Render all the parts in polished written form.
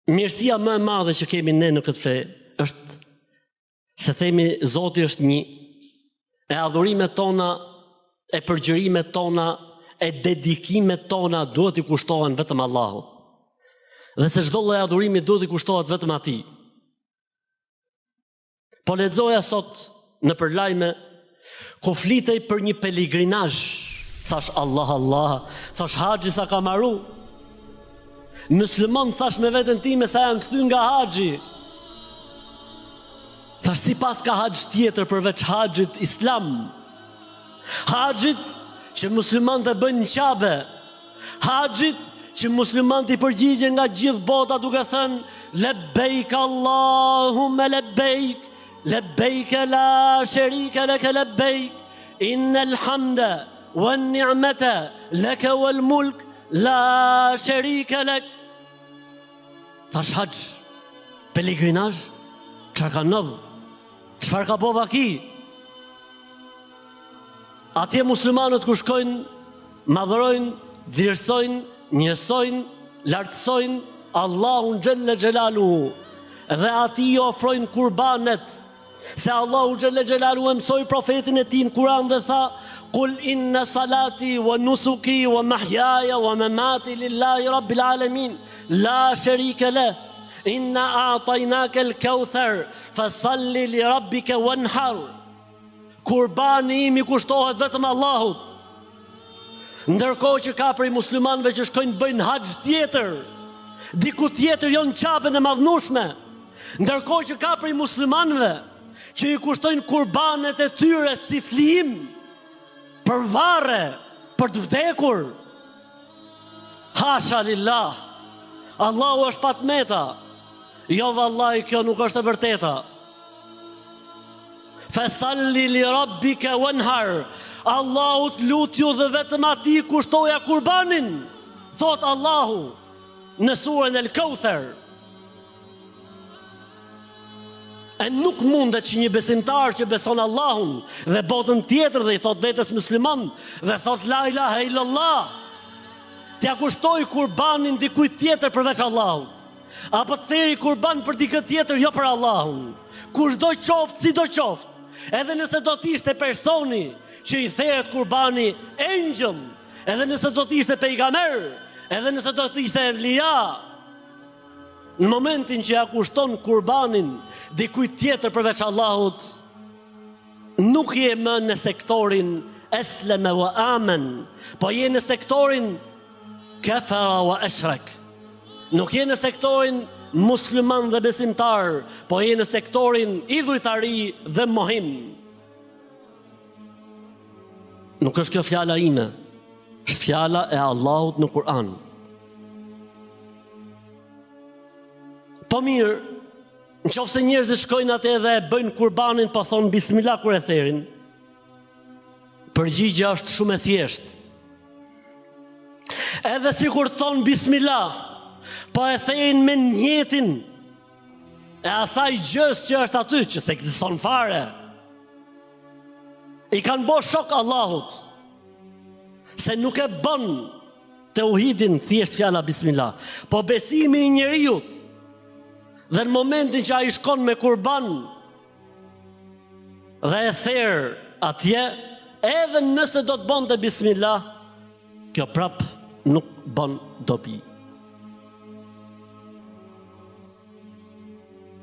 Mirësia më e madhe që kemi ne në këtë fe është se themi Zoti është një, e adhurimet tona, e përgjërimet tona, e dedikimet tona duhet i kushtohen vetëm Allahut. Dhe se çdo lloj adhurimi duhet i kushtohet vetëm Atij. Po lexoja sot në përlajme ku flitej për një peligrinazh. Thash Allah, thash haxhi sa ka marru. Musliman thash me veten time sa janë kthy nga haxhi. Thash si pas ka haxh tjetër përveç haxhit islam. Haxhit që muslimanët e bëjnë në Qabe. Haxhit që muslimanët i përgjigjen nga gjithë bota duke thënë lebejk Allahumme lebejk, lebejk la sharika lak lebejk, innal hamda wan ni'mata laka wal mulk la sharika lak. Thash haxh, peligrinazh, çfarë ka ndodhur? Çfarë ka bova ki? Atje muslimanët ku shkojnë, madhërojnë, dhirsojnë, njësojnë, lartësojnë Allahun xhelle xhelaluhu dhe atij ofrojnë kurbanet. Se Allahu xhelle xhelaluhu mësoi profetin e tij në Kur'an dhe tha: "Qul inna salati wa nusuki wa mahyaya wa mamati lillahi rabbil alamin, la sharika lah. Inna a'tainaka al-kauthar fasalli li rabbika wanhar." Kurbani im i kushtohet vetëm Allahut. Ndërkohë që ka prej muslimanëve që shkojnë bëjnë haxh tjetër, diku tjetër jo në Qabën e madhnushme. Ndërkohë që ka prej muslimanëve që i kushtojnë kurbanet e tyre si flijim, për varre, për të vdekur. Hasha lillah. Allahu është patmeta. Jo vallahi, kjo nuk është e vërteta. Fasalli li rabbika wanhar. Allahut lutju dhe vetëm atij kushtoja kurbanin, thot Allahu në surën El-Kauthar. E nuk mundet që një besimtar që beson Allahun dhe botën tjetër dhe i thot vetes musliman dhe thot la ilaha illallah, t'ja kushtoj kurbanin dikujt tjetër përveç Allahut, apo të theri kurban për dikë tjetër jo për Allahun. Kushdo qoftë, si do qoftë, edhe nëse do t'ishte personi që i theret kurbani engjël, edhe nëse do t'ishte pejgamber, edhe nëse do t'ishte evlija, në momentin që ja kushton kurbanin dikujt tjetër përveç Allahut, nuk je më në sektorin esleme wa amen, po je në sektorin kafara wa ashrak. Nuk je në sektorin musliman dhe besimtar, po je në sektorin idhujtari dhe mohim. Nuk është kjo fjala ime, është fjala e Allahut në Kur'an. Po mirë, nëse njerëzit shkojnë atë dhe e bëjnë kurbanin pa thonë bismillah kur e therin, përgjigja është shumë e thjeshtë. Edhe sikur thonë bismillah, po e therin me njetin e asaj gjës që është aty, që s'ekziston fare. I kanë bo shok Allahut, se nuk e bën tauhidin thjesht fjala bismillah, po besimi i njeriut. Dhe në momentin që ai shkon me kurban dhe e therr atje, edhe nëse do të bënte bismillah, kjo prap nuk bën dobi.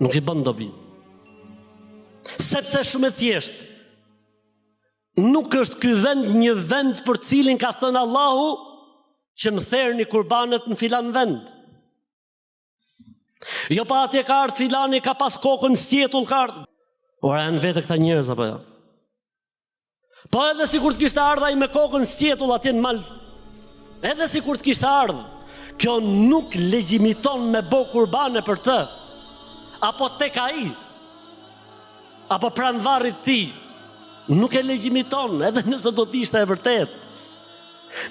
Nuk i bën dobi. Sepse shumë e thjesht, nuk është ky vend një vend për cilin ka thënë Allahu që më therrni kurbanet në filan vend. Jo pa atje ka ardhur filani ka pas kokën sqetull ka ardhur. Ora janë vetë këta njerëz apo jo? Po edhe sikur të kishte ardhur ai me kokën sqetull atje në mal, edhe sikur të kishte ardhur, kjo nuk legjimiton me bë kurbane për të. Apo tek ai, apo pranë varrit ti, nuk e legjimiton, edhe nëse do të ishte e vërtet.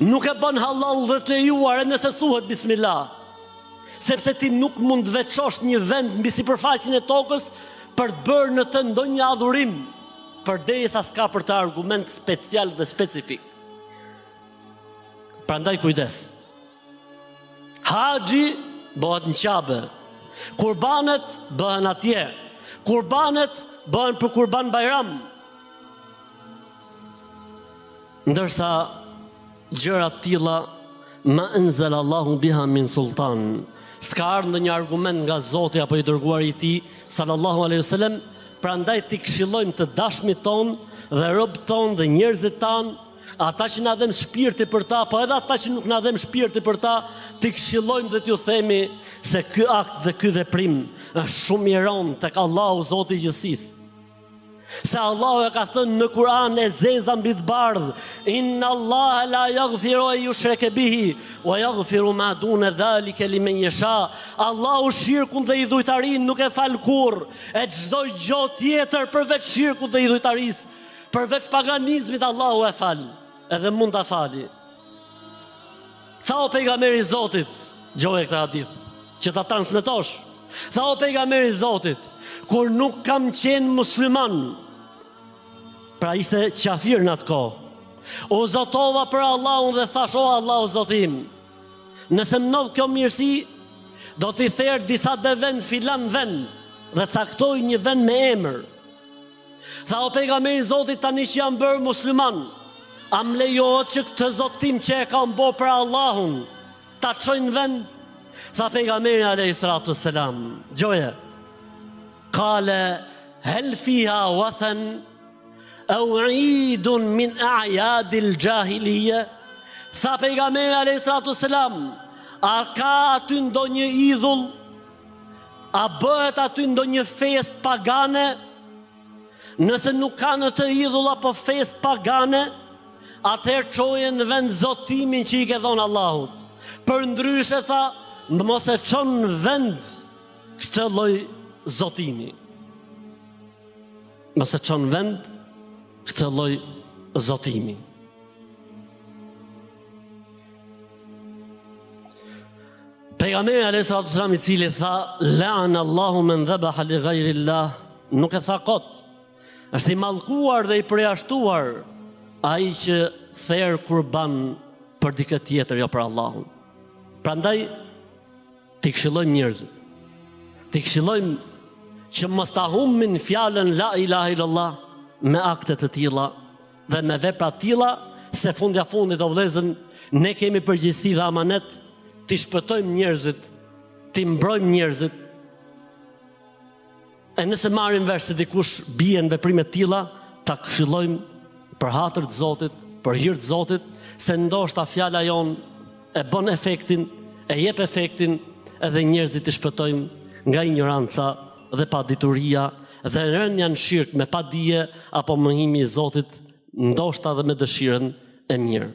Nuk e bën halal dhe të lejuar edhe nëse thuhet bismillah. Sepse ti nuk mund të veçosh një vend mbi sipërfaqen e tokës për të bërë në të ndonjë adhurim, përderisa s'ka për të argument special dhe specifik. Prandaj kujdes. Haxhi bëhet në Qabe, Kurbanet bëhen atje. Kurbanet bëhen për kurban Bajram. Ndërsa gjëra të tilla ma anzala Allahu biha min sultan. S'ka ardhur ndonjë argument nga Zoti apo i dërguari i tij sallallahu alaihi wasallam, prandaj ti këshillojmë të dashmit ton dhe robët ton dhe njerëzit tan, ata që na dhem shpirti për ta, po edhe ata që nuk na dhem shpirti për ta, ti këshillojmë dhe t'ju themi se ky akt dhe ky veprim është shumë i rëndë tek Allahu Zoti i gjithësisë. Se Allahu e ka thënë në Kur'an e zeza mbi të bardhë, inna Allah la yaghfiru an yushraka bihi wa yaghfiru ma duna dhalika liman yasha. Allahu shirkun dhe idhujtarin nuk e fal kurrë, e çdo gjë tjetër përveç shirkut dhe idhujtarisë, përveç paganizmit Allahu e fal, edhe mund ta fali. Tha o pejgamberi i Zotit, gjoje këtë hadith, që ta transmetosh. Tha o pejgamberi i Zotit, kur nuk kam qenë musliman, pra ishte qafir në atë kohë, o zotova për Allahun dhe thash o Allahu Zotim, nëse më ndodh kjo mirësi, do t'i therr disa dhe vend filan vend dhe caktoj një vend me emër. Tha o pejgamberi i Zotit, tani që jam bërë musliman, a më lejohet që këtë zotim që e kam bërë për Allahun ta çoj në vend? Tha pejgamberi alayhi salatu wassalam, gjoje, qala hal fiha wathan au idun min a'yadil jahiliya. Tha pejgamberi alayhi salatu wassalam, a ka aty ndonjë idhull? A bëhet aty ndonjë fest pagane? Nëse nuk ka në të idhull apo fest pagane, atëherë çoje në vend zotimin që i ke dhënë Allahut. Përndryshe tha, mos e çon në vend këtë lloj zotimi. Mos e çon në vend këtë lloj zotimi. Pejgamberi alayhi salatu wasallam, i cili tha la'ana Allahu man dhabaha li ghayri Allah, nuk e tha kot. Është i mallkuar dhe i përjashtuar ai që therr kurban për dikë tjetër, jo për Allahun. Prandaj ti këshillojmë njerëzit, ti këshillojmë që mos ta hummin fjalën la ilaha illallah me akte të tilla dhe me vepra të tilla, se fundja fundit o vëllezër, ne kemi përgjegjësi dhe amanet ti shpëtojmë njerëzit, ti mbrojmë njerëzit. E nëse marrim vesh se dikush bie në veprime të tilla, ta këshillojmë për hatër të Zotit, për hir të Zotit, se ndoshta fjala jon e bën efektin, e jep efektin, edhe njerëzit të shpëtojmë nga ignoranca dhe padituria dhe rënja në shirk me padije apo mohimi i Zotit, ndoshta edhe me dëshirën e mirë.